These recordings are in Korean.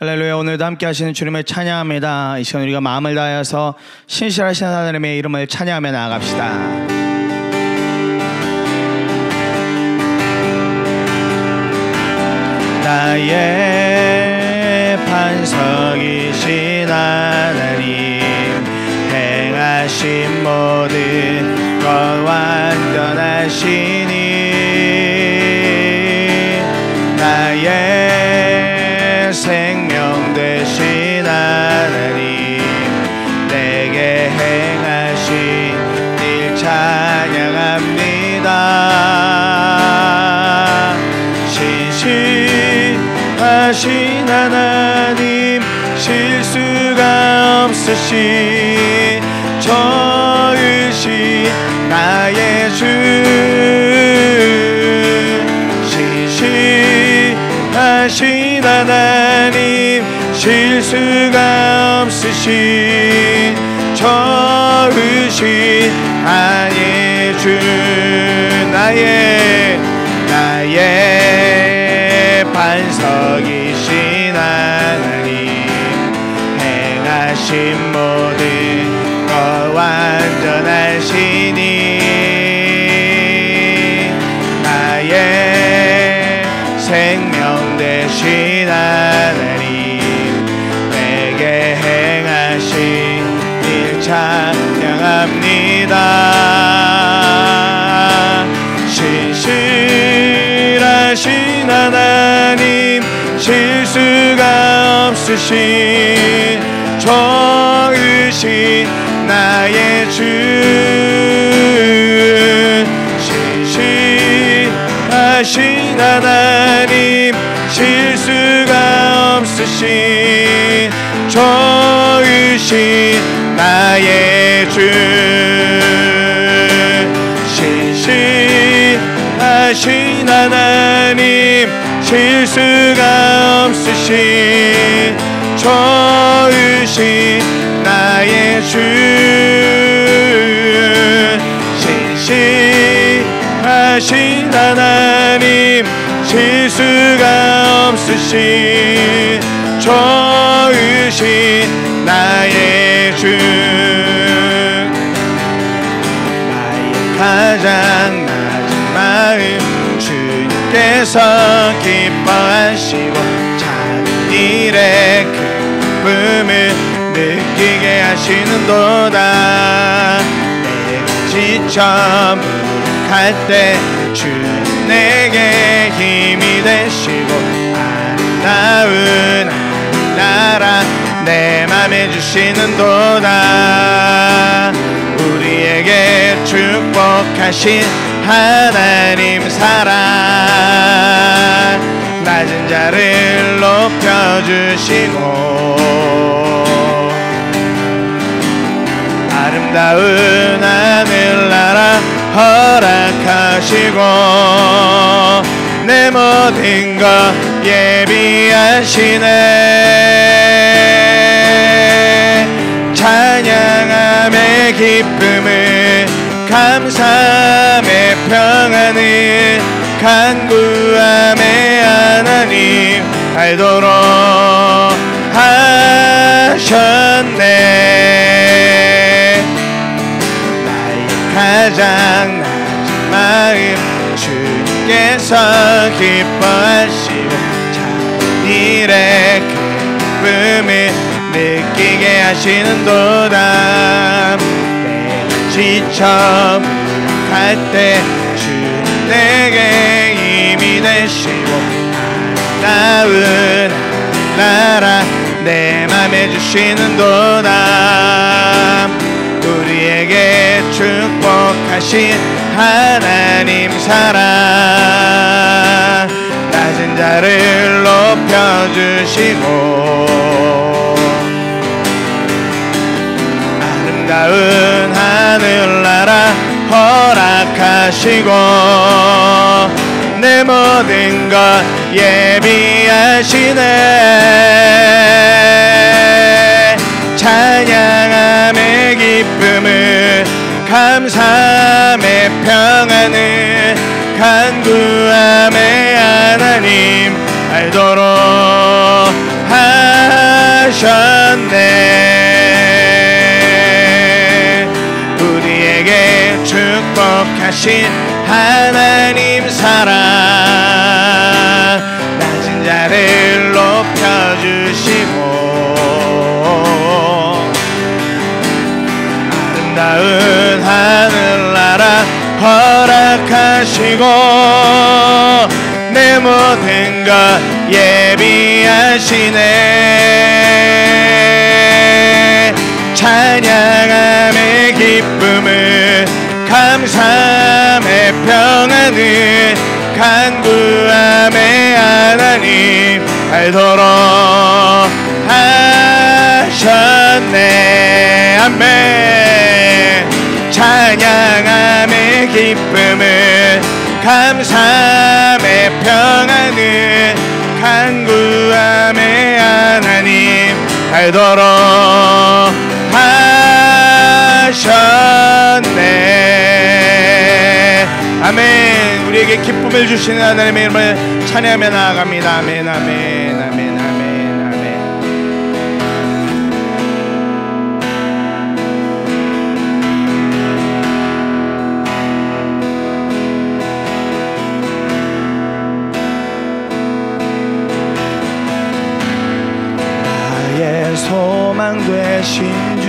할렐루야. 오늘도 함께 하시는 주님을 찬양합니다. 이 시간 우리가 마음을 다하여서 신실하신 하나님의 이름을 찬양하며 나아갑시다. 나의 반석이신 하나님, 행하신 모든 것 완전하시니 나의 생명 되신 하나님, 내게 행하신 일 찬양합니다. 신실하신 하나님, 실수가 없으신 저으신 나의 주, 신실하신 하나님, 실수가 없으신 저으신 나의 주, 나의 반석이신 하나님, 행하신 모든 것 완전하시니 나의 생명 되신 하나님, 내게 행하신 일 찬양합니다. 신실하신 하나님, 실수가 없으신 좋으신 나의 주, 신실하신 하나님, 실수가 없으신 좋으신 나의 주, 신실하신 하나님, 실수가 없으신 좋으신 나의 주, 신실하신 하나님, 실수가 없으신 좋으신 나의 주, 나의 가장 낮은 마음 주님께서 기뻐하시고 작은 일에 기쁨을 느끼게 하시는도다. 내가 지쳐 무력할 때 주님 내게 힘이 되시고 아름다운 나라 내 맘에 주시는도다. 우리에게 축복하신 하나님 사랑, 낮은 자를 높여주시고 아름다운 하늘나라 허락하시고 내 모든 것 예비하시네. 찬양함의 기쁨을 감사함의 평안을 간구함의 하나님 알도록 하셨네. 나의 가장 낮은 마음 주님께서 기뻐하시고 작은 일에 기쁨을 느끼게 하시는도다. 지쳐 무력할 때 주님 내게 힘이 되시고 아름다운 나라 내 맘에 주시는도다. 우리에게 축복하신 하나님 사랑, 낮은 자를 높여주시고 아름다운 하늘나라 허락하시고 내 모든 것 예비하시네. 찬양함의 기쁨을 감사함의 평안을 간구함의 하나님 알도록 행복하신 하나님 사랑, 낮은 자를 높여주시고 아름다운 하늘나라 허락하시고 내 모든 것 예비하시네. 찬양함의 기쁨을 감사함의 평안을 간구함의 하나님 알도록 하셨네. 아멘. 찬양함의 기쁨을 감사함의 평안을 간구함의 하나님 알도록 하셨네. 아멘. 우리에게 기쁨을 주시는 하나님의 이름을 찬양하며 나아갑니다. 아멘, 아멘, 아멘, 아멘, 아멘. 나의 소망 되신 주,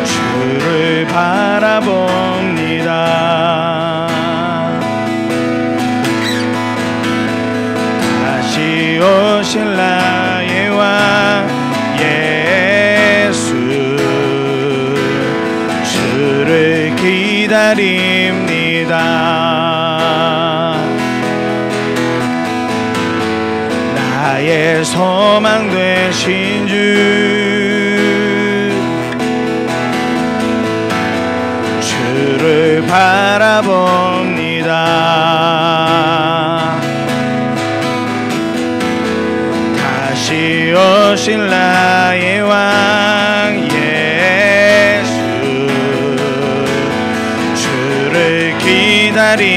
주를 바라봅니다. 다시 오실 나의 왕 예수, 주를 기다립니다. 나의 소망 되신 주, 주를 바라봅니다. 다시 오실 나의 왕 예수, 주를 기다립니다.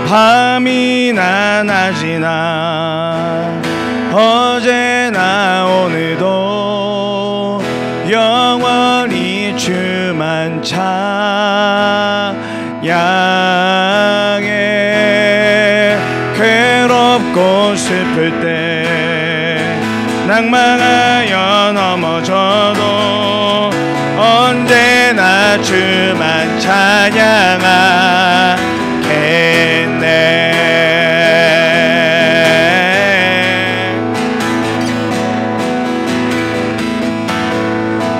밤이나 낮이나 어제나 오늘도 영원히 주만 찬양해. 괴롭고 슬플 때 낭망하여 넘어져도 언제나 주만 찬양하겠네.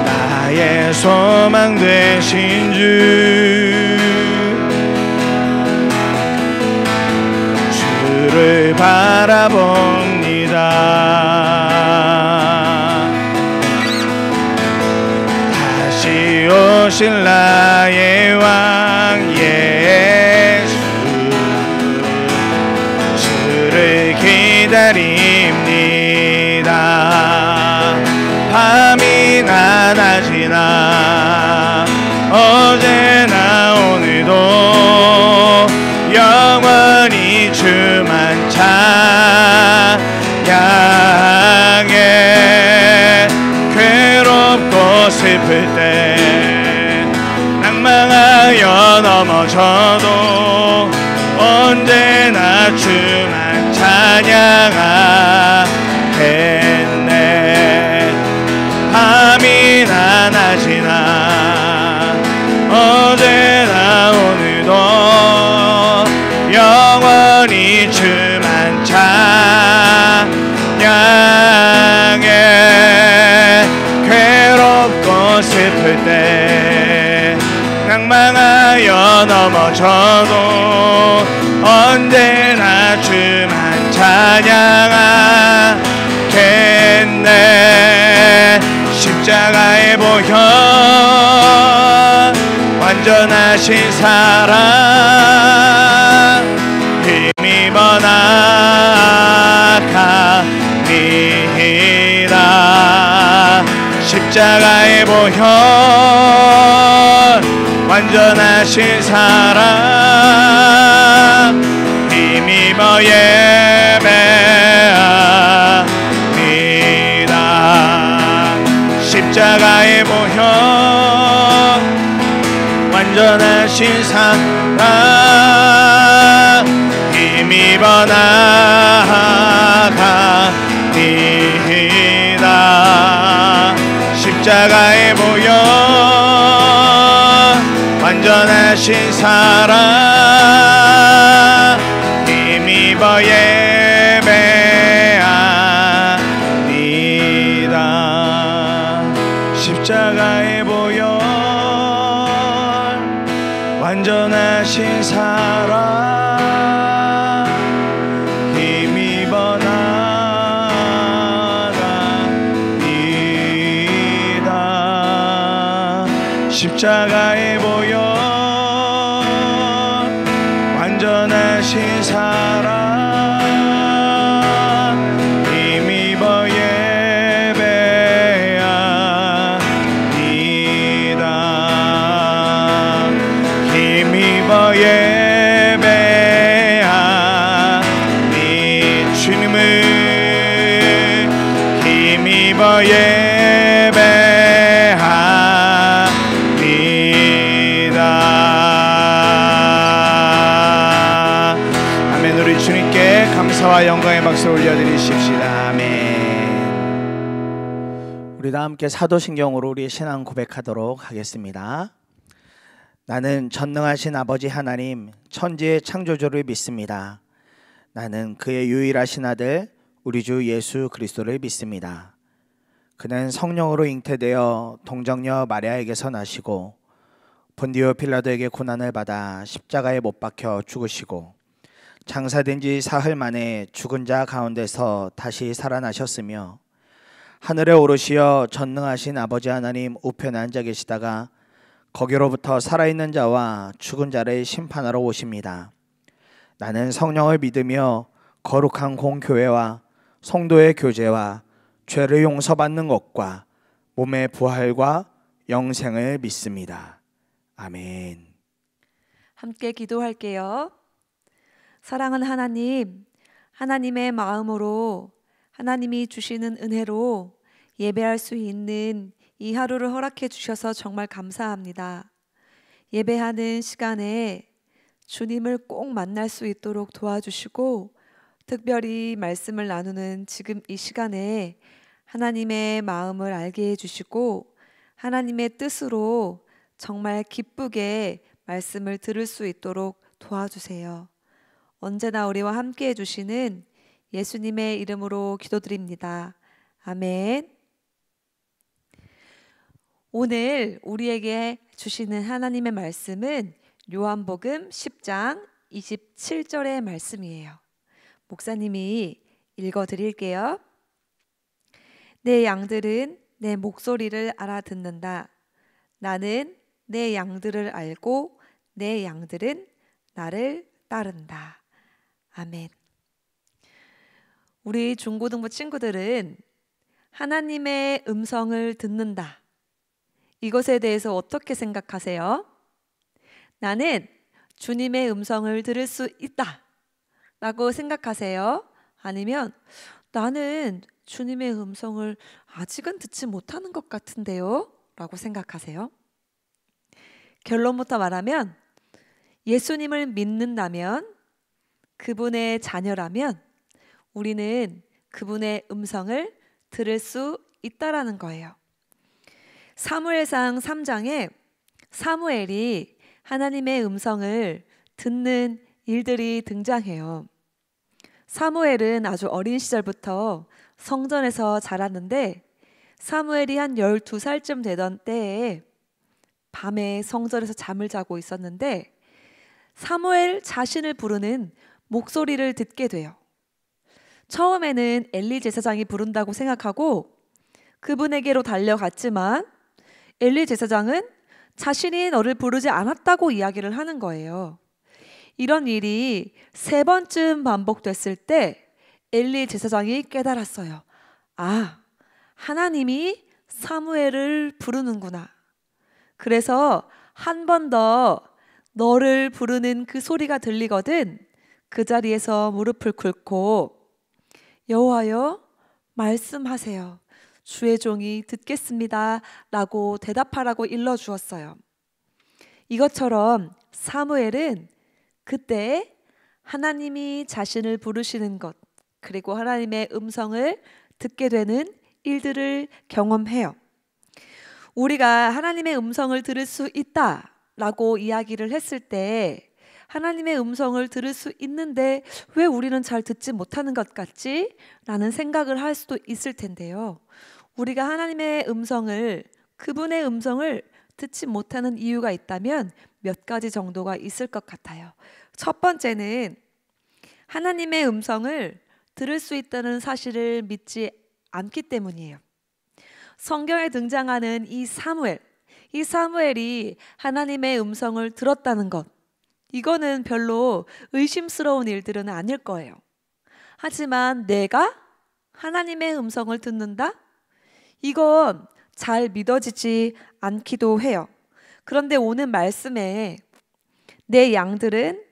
나의 소망 되신 주, 주를 바라봅니다. 다시 오실 나의 왕 예수, 주를 기다립니다. 밤이나 낮이나 어제나 오늘도 영원히 주만 찬양해. 괴롭고 슬플 때 낭망하여 넘어져도 언제나 주만 찬양하겠네. 밤이나 낮이나 어제나 오늘도 영원히 주만 찬양해. 괴롭고 슬플 때 낭망하여 넘어져도 언제나 주만 찬양하겠네. 십자가의 보혈 완전하신 사랑 힘입어 나갑니다. 십자가의 보혈 완전하신 사랑 힘입어 예배합니다. 완전하신 사랑 힘입어 나아가리이다. 십자가에 보여 완전하신 사랑 힘입어 예배하리이다. 십자가에 보여 완전하신 사랑 힘입어 나아가리이다. 십자가에 보여 완전하신 사랑 힘입어 예배하리이다. 힘입어 예배하리. 주님을 힘입어 예배하리이다. 아멘. 우리 주님께 감사와 영광의 박수 올려드리십시다. 아멘. 우리 다 함께 사도신경으로 우리의 신앙 고백하도록 하겠습니다. 나는 전능하신 아버지 하나님 천지의 창조주를 믿습니다. 나는 그의 유일하신 아들 우리 주 예수 그리스도를 믿습니다. 그는 성령으로 잉태되어 동정녀 마리아에게서 나시고 본디오 필라도에게 고난을 받아 십자가에 못 박혀 죽으시고 장사된 지 사흘 만에 죽은 자 가운데서 다시 살아나셨으며 하늘에 오르시어 전능하신 아버지 하나님 우편에 앉아 계시다가 거기로부터 살아있는 자와 죽은 자를 심판하러 오십니다. 나는 성령을 믿으며 거룩한 공교회와 성도의 교제와 죄를 용서받는 것과 몸의 부활과 영생을 믿습니다. 아멘. 함께 기도할게요. 사랑하는 하나님, 하나님의 마음으로 하나님이 주시는 은혜로 예배할 수 있는 이 하루를 허락해 주셔서 정말 감사합니다. 예배하는 시간에 주님을 꼭 만날 수 있도록 도와주시고 특별히 말씀을 나누는 지금 이 시간에 하나님의 마음을 알게 해주시고 하나님의 뜻으로 정말 기쁘게 말씀을 들을 수 있도록 도와주세요. 언제나 우리와 함께 해주시는 예수님의 이름으로 기도드립니다. 아멘. 오늘 우리에게 주시는 하나님의 말씀은 요한복음 10장 27절의 말씀이에요. 목사님이 읽어드릴게요. 내 양들은 내 목소리를 알아듣는다. 나는 내 양들을 알고 내 양들은 나를 따른다. 아멘. 우리 중고등부 친구들은 하나님의 음성을 듣는다. 이것에 대해서 어떻게 생각하세요? 나는 주님의 음성을 들을 수 있다 라고 생각하세요? 아니면 나는 주님의 음성을 아직은 듣지 못하는 것 같은데요? 라고 생각하세요? 결론부터 말하면 예수님을 믿는다면, 그분의 자녀라면 우리는 그분의 음성을 들을 수 있다라는 거예요. 사무엘상 3장에 사무엘이 하나님의 음성을 듣는 일들이 등장해요. 사무엘은 아주 어린 시절부터 성전에서 자랐는데 사무엘이 한 12살쯤 되던 때에 밤에 성전에서 잠을 자고 있었는데 사무엘 자신을 부르는 목소리를 듣게 돼요. 처음에는 엘리 제사장이 부른다고 생각하고 그분에게로 달려갔지만 엘리 제사장은 자신이 너를 부르지 않았다고 이야기를 하는 거예요. 이런 일이 3번쯤 반복됐을 때 엘리 제사장이 깨달았어요. 아, 하나님이 사무엘을 부르는구나. 그래서 한 번 더 너를 부르는 그 소리가 들리거든 그 자리에서 무릎을 꿇고 여호와여 말씀하세요. 주의 종이 듣겠습니다 라고 대답하라고 일러주었어요. 이것처럼 사무엘은 그때 하나님이 자신을 부르시는 것, 그리고 하나님의 음성을 듣게 되는 일들을 경험해요. 우리가 하나님의 음성을 들을 수 있다라고 이야기를 했을 때 하나님의 음성을 들을 수 있는데 왜 우리는 잘 듣지 못하는 것 같지? 라는 생각을 할 수도 있을 텐데요. 우리가 하나님의 음성을, 그분의 음성을 듣지 못하는 이유가 있다면 몇 가지 정도가 있을 것 같아요. 첫 번째는 하나님의 음성을 들을 수 있다는 사실을 믿지 않기 때문이에요. 성경에 등장하는 이 사무엘이 하나님의 음성을 들었다는 것, 이거는 별로 의심스러운 일들은 아닐 거예요. 하지만 내가 하나님의 음성을 듣는다? 이건 잘 믿어지지 않기도 해요. 그런데 오늘 말씀에 내 양들은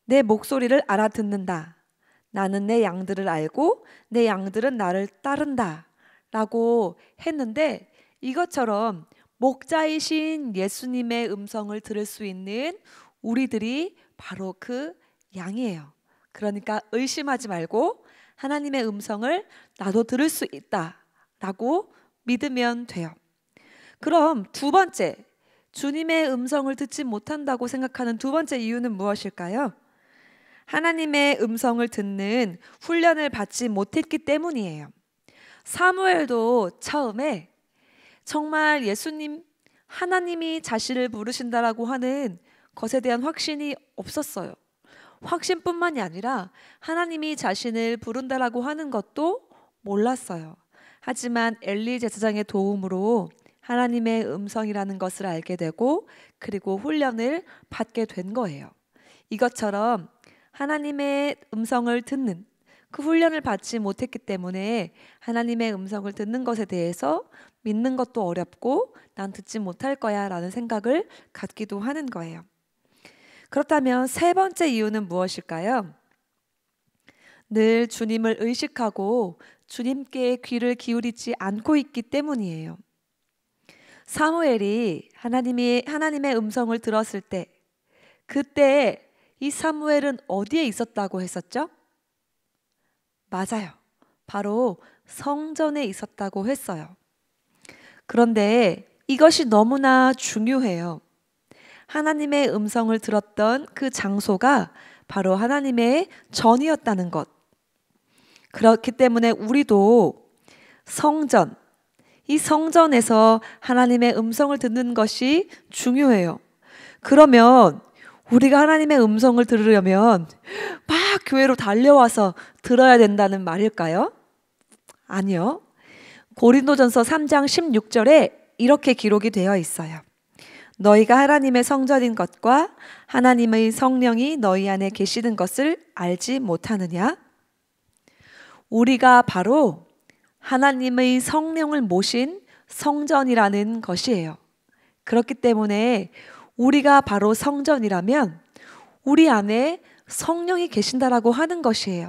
내 목소리를 알아듣는다. 나는 내 양들을 알고 내 양들은 나를 따른다. 라고 했는데 이것처럼 목자이신 예수님의 음성을 들을 수 있는 우리들이 바로 그 양이에요. 그러니까 의심하지 말고 하나님의 음성을 나도 들을 수 있다라고 믿으면 돼요. 그럼 두 번째, 주님의 음성을 듣지 못한다고 생각하는 두 번째 이유는 무엇일까요? 하나님의 음성을 듣는 훈련을 받지 못했기 때문이에요. 사무엘도 처음에 정말 예수님, 하나님이 자신을 부르신다라고 하는 것에 대한 확신이 없었어요. 확신뿐만이 아니라 하나님이 자신을 부른다라고 하는 것도 몰랐어요. 하지만 엘리 제사장의 도움으로 하나님의 음성이라는 것을 알게 되고 그리고 훈련을 받게 된 거예요. 이것처럼 하나님의 음성을 듣는 그 훈련을 받지 못했기 때문에 하나님의 음성을 듣는 것에 대해서 믿는 것도 어렵고 난 듣지 못할 거야 라는 생각을 갖기도 하는 거예요. 그렇다면 세 번째 이유는 무엇일까요? 늘 주님을 의식하고 주님께 귀를 기울이지 않고 있기 때문이에요. 사무엘이 하나님의 음성을 들었을 때 그때 이 사무엘은 어디에 있었다고 했었죠? 맞아요. 바로 성전에 있었다고 했어요. 그런데 이것이 너무나 중요해요. 하나님의 음성을 들었던 그 장소가 바로 하나님의 전이었다는 것. 그렇기 때문에 우리도 성전, 이 성전에서 하나님의 음성을 듣는 것이 중요해요. 그러면 우리가 하나님의 음성을 들으려면 막 교회로 달려와서 들어야 된다는 말일까요? 아니요. 고린도전서 3장 16절에 이렇게 기록이 되어 있어요. 너희가 하나님의 성전인 것과 하나님의 성령이 너희 안에 계시는 것을 알지 못하느냐? 우리가 바로 하나님의 성령을 모신 성전이라는 것이에요. 그렇기 때문에 우리가 바로 성전이라면 우리 안에 성령이 계신다라고 하는 것이에요.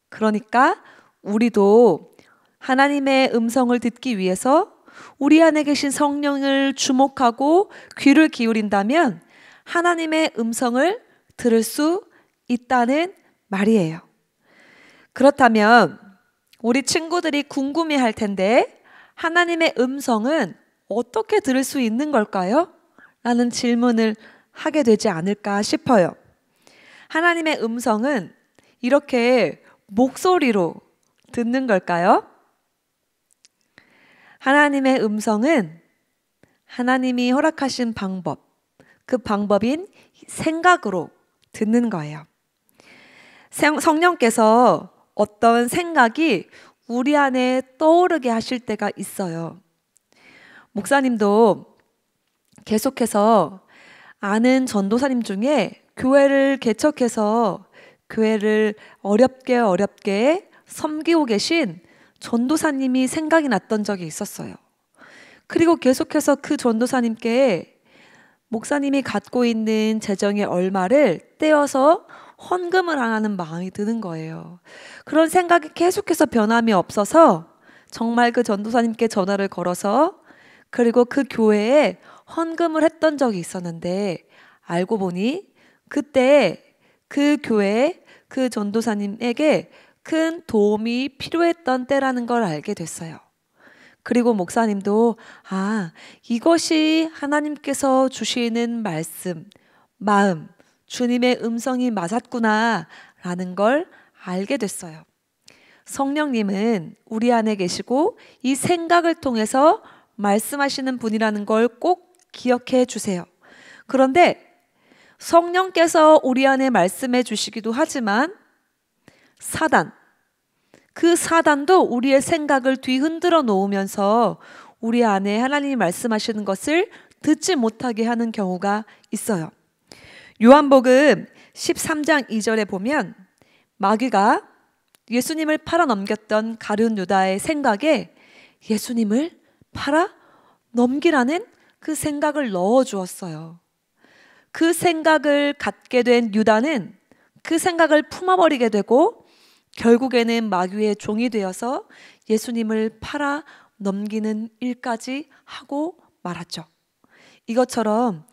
그러니까 우리도 하나님의 음성을 듣기 위해서 우리 안에 계신 성령을 주목하고 귀를 기울인다면 하나님의 음성을 들을 수 있다는 말이에요. 그렇다면 우리 친구들이 궁금해할 텐데 하나님의 음성은 어떻게 들을 수 있는 걸까요? 라는 질문을 하게 되지 않을까 싶어요. 하나님의 음성은 이렇게 목소리로 듣는 걸까요? 하나님의 음성은 하나님이 허락하신 방법, 그 방법인 생각으로 듣는 거예요. 성령께서 어떤 생각이 우리 안에 떠오르게 하실 때가 있어요. 목사님도 계속해서 아는 전도사님 중에 교회를 개척해서 교회를 어렵게 섬기고 계신 전도사님이 생각이 났던 적이 있었어요. 그리고 계속해서 그 전도사님께 목사님이 갖고 있는 재정의 얼마를 떼어서 헌금을 하는 마음이 드는 거예요. 그런 생각이 계속해서 변함이 없어서 정말 그 전도사님께 전화를 걸어서 그리고 그 교회에 헌금을 했던 적이 있었는데 알고 보니 그때 그 교회 그 전도사님에게 큰 도움이 필요했던 때라는 걸 알게 됐어요. 그리고 목사님도 이것이 하나님께서 주시는 말씀, 마음, 주님의 음성이 맞았구나 라는 걸 알게 됐어요. 성령님은 우리 안에 계시고 이 생각을 통해서 말씀하시는 분이라는 걸 꼭 기억해 주세요. 그런데 성령께서 우리 안에 말씀해 주시기도 하지만 그 사단도 우리의 생각을 뒤흔들어 놓으면서 우리 안에 하나님이 말씀하시는 것을 듣지 못하게 하는 경우가 있어요. 요한복음 13장 2절에 보면 마귀가 예수님을 팔아 넘겼던 가룟 유다의 생각에 예수님을 팔아 넘기라는 그 생각을 넣어 주었어요. 그 생각을 갖게 된 유다는 그 생각을 품어버리게 되고 결국에는 마귀의 종이 되어서 예수님을 팔아 넘기는 일까지 하고 말았죠. 이것처럼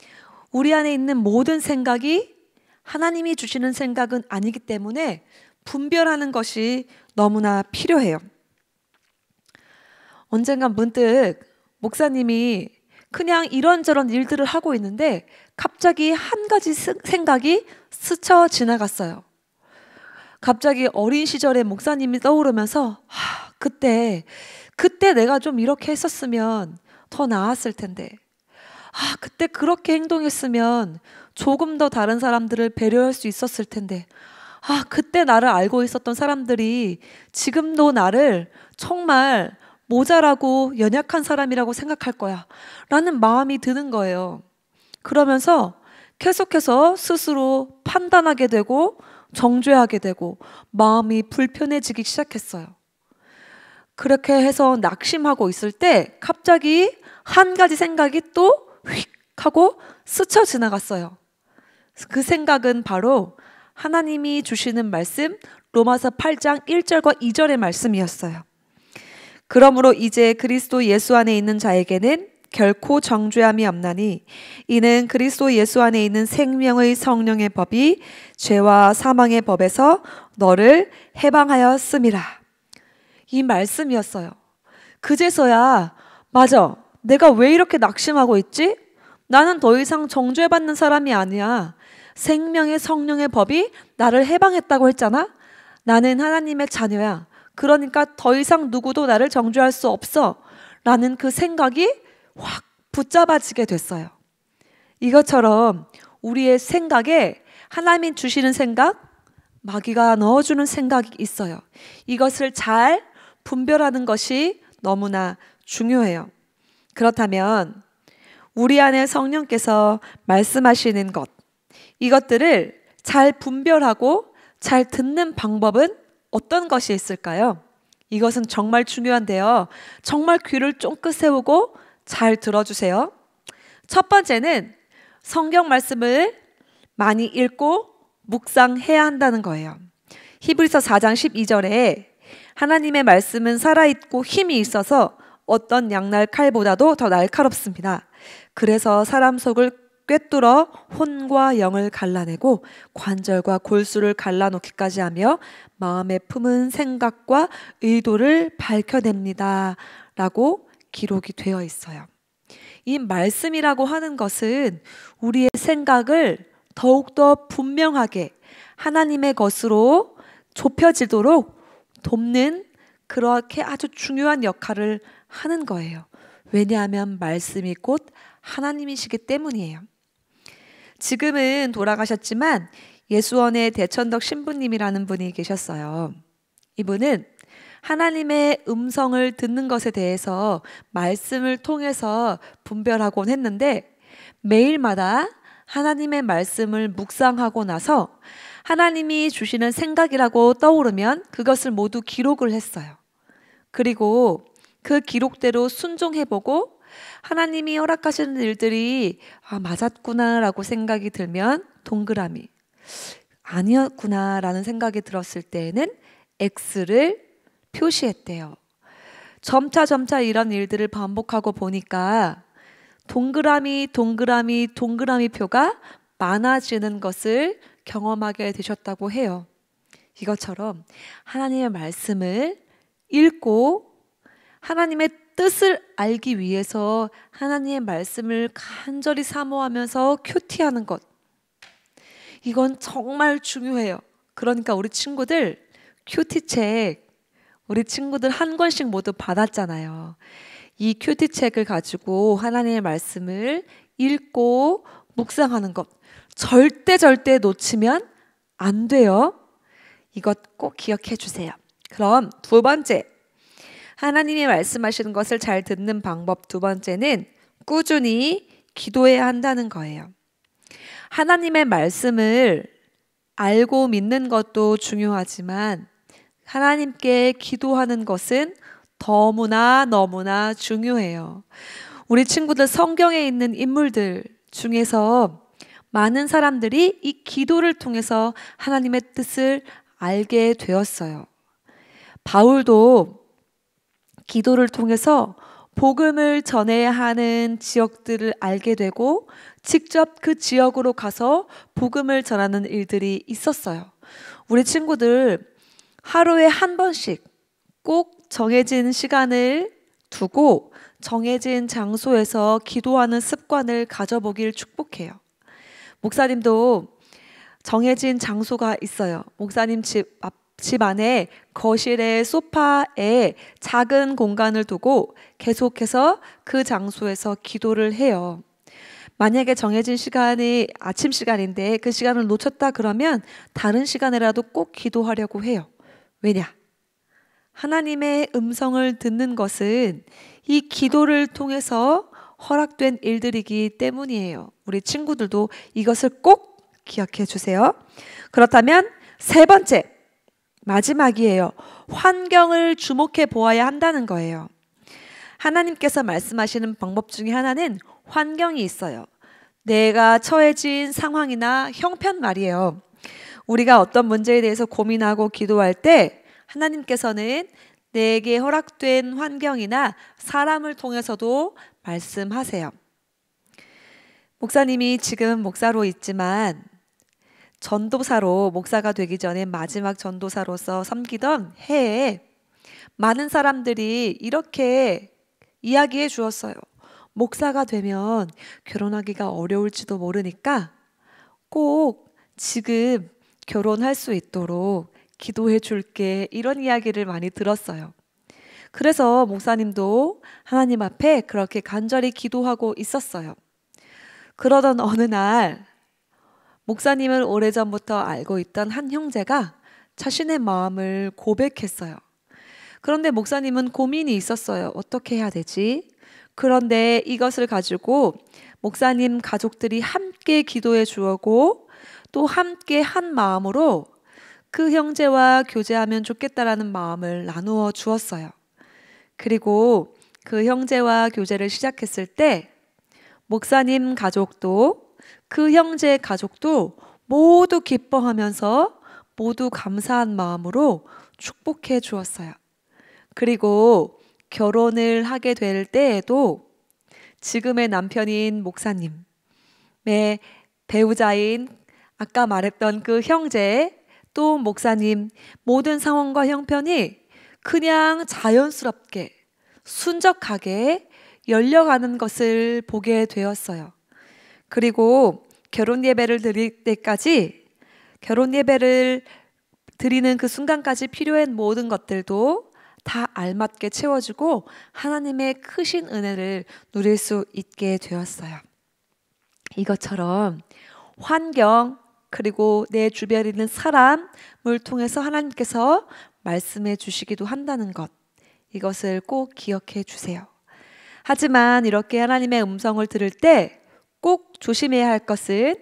우리 안에 있는 모든 생각이 하나님이 주시는 생각은 아니기 때문에 분별하는 것이 너무나 필요해요. 언젠가 문득 목사님이 그냥 이런저런 일들을 하고 있는데 갑자기 한 가지 생각이 스쳐 지나갔어요. 갑자기 어린 시절의 목사님이 떠오르면서 그때 내가 좀 이렇게 했었으면 더 나았을 텐데, 그때 그렇게 행동했으면 조금 더 다른 사람들을 배려할 수 있었을 텐데, 그때 나를 알고 있었던 사람들이 지금도 나를 정말 모자라고 연약한 사람이라고 생각할 거야 라는 마음이 드는 거예요. 그러면서 계속해서 스스로 판단하게 되고 정죄하게 되고 마음이 불편해지기 시작했어요. 그렇게 해서 낙심하고 있을 때 갑자기 한 가지 생각이 또 휙 하고 스쳐 지나갔어요. 그 생각은 바로 하나님이 주시는 말씀 로마서 8장 1절과 2절의 말씀이었어요. 그러므로 이제 그리스도 예수 안에 있는 자에게는 결코 정죄함이 없나니 이는 그리스도 예수 안에 있는 생명의 성령의 법이 죄와 사망의 법에서 너를 해방하였음이라. 이 말씀이었어요. 그제서야 맞아, 내가 왜 이렇게 낙심하고 있지? 나는 더 이상 정죄받는 사람이 아니야. 생명의 성령의 법이 나를 해방했다고 했잖아. 나는 하나님의 자녀야. 그러니까 더 이상 누구도 나를 정죄할 수 없어 라는 그 생각이 확 붙잡아지게 됐어요. 이것처럼 우리의 생각에 하나님이 주시는 생각, 마귀가 넣어주는 생각이 있어요. 이것을 잘 분별하는 것이 너무나 중요해요. 그렇다면 우리 안에 성령께서 말씀하시는 것, 이것들을 잘 분별하고 잘 듣는 방법은 어떤 것이 있을까요? 이것은 정말 중요한데요. 정말 귀를 쫑긋 세우고 잘 들어주세요. 첫 번째는 성경 말씀을 많이 읽고 묵상해야 한다는 거예요. 히브리서 4장 12절에 하나님의 말씀은 살아있고 힘이 있어서 어떤 양날 칼보다도 더 날카롭습니다. 그래서 사람 속을 꿰뚫어 혼과 영을 갈라내고 관절과 골수를 갈라놓기까지 하며 마음에 품은 생각과 의도를 밝혀냅니다 라고 기록이 되어 있어요. 이 말씀이라고 하는 것은 우리의 생각을 더욱더 분명하게 하나님의 것으로 좁혀지도록 돕는 그렇게 아주 중요한 역할을 하는 거예요. 왜냐하면 말씀이 곧 하나님이시기 때문이에요. 지금은 돌아가셨지만 예수원의 대천덕 신부님이라는 분이 계셨어요. 이분은 하나님의 음성을 듣는 것에 대해서 말씀을 통해서 분별하곤 했는데 매일마다 하나님의 말씀을 묵상하고 나서 하나님이 주시는 생각이라고 떠오르면 그것을 모두 기록을 했어요. 그리고 그 기록대로 순종해보고 하나님이 허락하시는 일들이 맞았구나라고 생각이 들면 동그라미, 아니었구나라는 생각이 들었을 때에는 X를 표시했대요. 점차 이런 일들을 반복하고 보니까 동그라미 동그라미 동그라미 표가 많아지는 것을 경험하게 되셨다고 해요. 이것처럼 하나님의 말씀을 읽고 하나님의 뜻을 알기 위해서 하나님의 말씀을 간절히 사모하면서 큐티하는 것, 이건 정말 중요해요. 그러니까 우리 친구들 큐티책 우리 친구들 한 권씩 모두 받았잖아요. 이 큐티책을 가지고 하나님의 말씀을 읽고 묵상하는 것 절대 놓치면 안 돼요. 이것 꼭 기억해 주세요. 그럼 두 번째, 하나님이 말씀하시는 것을 잘 듣는 방법 두 번째는 꾸준히 기도해야 한다는 거예요. 하나님의 말씀을 알고 믿는 것도 중요하지만 하나님께 기도하는 것은 너무나 중요해요. 우리 친구들 성경에 있는 인물들 중에서 많은 사람들이 이 기도를 통해서 하나님의 뜻을 알게 되었어요. 바울도 기도를 통해서 복음을 전해야 하는 지역들을 알게 되고 직접 그 지역으로 가서 복음을 전하는 일들이 있었어요. 우리 친구들 하루에 한 번씩 꼭 정해진 시간을 두고 정해진 장소에서 기도하는 습관을 가져보길 축복해요. 목사님도 정해진 장소가 있어요. 목사님 집 안에 거실에 소파에 작은 공간을 두고 계속해서 그 장소에서 기도를 해요. 만약에 정해진 시간이 아침 시간인데 그 시간을 놓쳤다 그러면 다른 시간에라도 꼭 기도하려고 해요. 왜냐? 하나님의 음성을 듣는 것은 이 기도를 통해서 허락된 일들이기 때문이에요. 우리 친구들도 이것을 꼭 기억해 주세요. 그렇다면 세 번째, 마지막이에요. 환경을 주목해 보아야 한다는 거예요. 하나님께서 말씀하시는 방법 중에 하나는 환경이 있어요. 내가 처해진 상황이나 형편 말이에요. 우리가 어떤 문제에 대해서 고민하고 기도할 때 하나님께서는 내게 허락된 환경이나 사람을 통해서도 말씀하세요. 목사님이 지금 목사로 있지만 전도사로 목사가 되기 전에 마지막 전도사로서 섬기던 해에 많은 사람들이 이렇게 이야기해 주었어요. 목사가 되면 결혼하기가 어려울지도 모르니까 꼭 지금 결혼할 수 있도록 기도해 줄게, 이런 이야기를 많이 들었어요. 그래서 목사님도 하나님 앞에 그렇게 간절히 기도하고 있었어요. 그러던 어느 날 목사님을 오래전부터 알고 있던 한 형제가 자신의 마음을 고백했어요. 그런데 목사님은 고민이 있었어요. 어떻게 해야 되지? 그런데 이것을 가지고 목사님 가족들이 함께 기도해 주었고 또 함께 한 마음으로 그 형제와 교제하면 좋겠다라는 마음을 나누어 주었어요. 그리고 그 형제와 교제를 시작했을 때 목사님 가족도 그 형제 가족도 모두 기뻐하면서 모두 감사한 마음으로 축복해 주었어요. 그리고 결혼을 하게 될 때에도 지금의 남편인 목사님의 배우자인 아까 말했던 그 형제 또 목사님 모든 상황과 형편이 그냥 자연스럽게 순적하게 열려가는 것을 보게 되었어요. 그리고 결혼 예배를 드릴 때까지 결혼 예배를 드리는 그 순간까지 필요한 모든 것들도 다 알맞게 채워주고 하나님의 크신 은혜를 누릴 수 있게 되었어요. 이것처럼 환경 그리고 내 주변에 있는 사람을 통해서 하나님께서 말씀해 주시기도 한다는 것, 이것을 꼭 기억해 주세요. 하지만 이렇게 하나님의 음성을 들을 때 꼭 조심해야 할 것은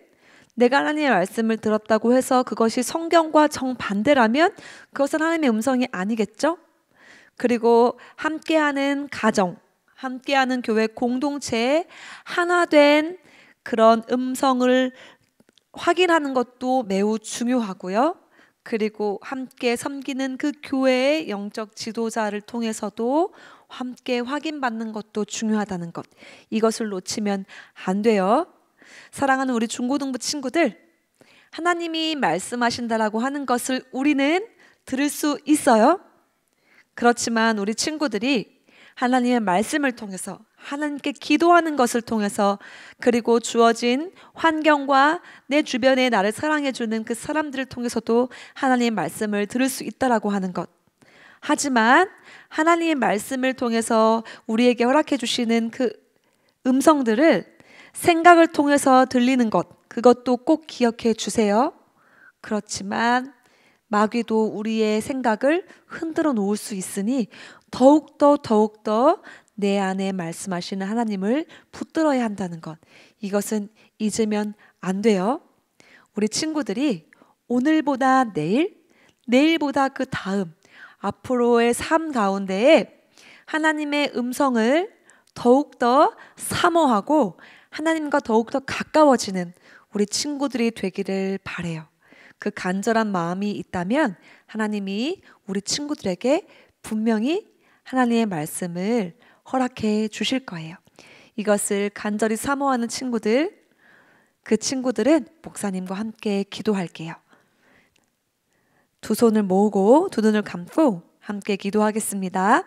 내가 하나님의 말씀을 들었다고 해서 그것이 성경과 정반대라면 그것은 하나님의 음성이 아니겠죠? 그리고 함께하는 가정, 함께하는 교회 공동체에 하나 된 그런 음성을 확인하는 것도 매우 중요하고요. 그리고 함께 섬기는 그 교회의 영적 지도자를 통해서도 함께 확인받는 것도 중요하다는 것, 이것을 놓치면 안 돼요. 사랑하는 우리 중고등부 친구들, 하나님이 말씀하신다라고 하는 것을 우리는 들을 수 있어요. 그렇지만 우리 친구들이 하나님의 말씀을 통해서, 하나님께 기도하는 것을 통해서, 그리고 주어진 환경과 내 주변에 나를 사랑해주는 그 사람들을 통해서도 하나님의 말씀을 들을 수 있다라고 하는 것. 하지만 하나님의 말씀을 통해서 우리에게 허락해 주시는 그 음성들을 생각을 통해서 들리는 것, 그것도 꼭 기억해 주세요. 그렇지만 마귀도 우리의 생각을 흔들어 놓을 수 있으니 더욱더 내 안에 말씀하시는 하나님을 붙들어야 한다는 것, 이것은 잊으면 안 돼요. 우리 친구들이 오늘보다 내일, 내일보다 그 다음, 앞으로의 삶 가운데에 하나님의 음성을 더욱더 사모하고 하나님과 더욱더 가까워지는 우리 친구들이 되기를 바라요. 그 간절한 마음이 있다면 하나님이 우리 친구들에게 분명히 하나님의 말씀을 허락해 주실 거예요. 이것을 간절히 사모하는 친구들, 그 친구들은 목사님과 함께 기도할게요. 두 손을 모으고 두 눈을 감고 함께 기도하겠습니다.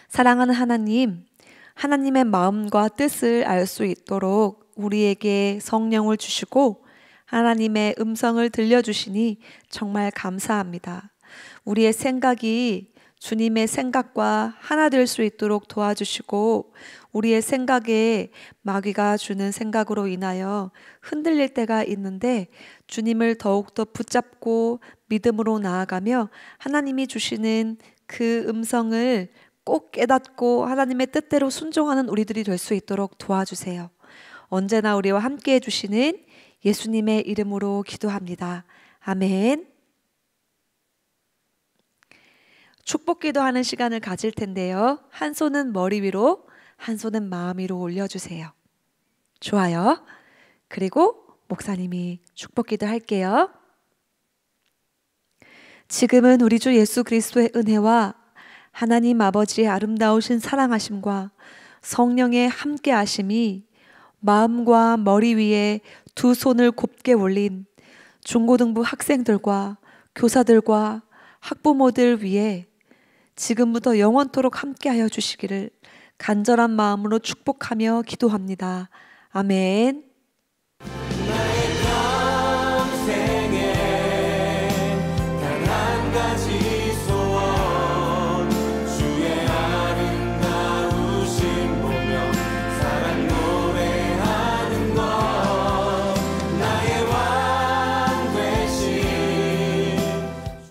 사랑하는 하나님, 하나님의 마음과 뜻을 알 수 있도록 우리에게 성령을 주시고 하나님의 음성을 들려주시니 정말 감사합니다. 우리의 생각이 주님의 생각과 하나 될 수 있도록 도와주시고 우리의 생각에 마귀가 주는 생각으로 인하여 흔들릴 때가 있는데 주님을 더욱더 붙잡고 믿음으로 나아가며 하나님이 주시는 그 음성을 꼭 깨닫고 하나님의 뜻대로 순종하는 우리들이 될 수 있도록 도와주세요. 언제나 우리와 함께 해주시는 예수님의 이름으로 기도합니다. 아멘. 축복 기도하는 시간을 가질 텐데요. 한 손은 머리 위로, 한 손은 마음 위로 올려주세요. 좋아요. 그리고 목사님이 축복 기도할게요. 지금은 우리 주 예수 그리스도의 은혜와 하나님 아버지의 아름다우신 사랑하심과 성령의 함께하심이 마음과 머리 위에 두 손을 곱게 올린 중고등부 학생들과 교사들과 학부모들 위해 지금부터 영원토록 함께하여 주시기를 간절한 마음으로 축복하며 기도합니다. 아멘. 나의 평생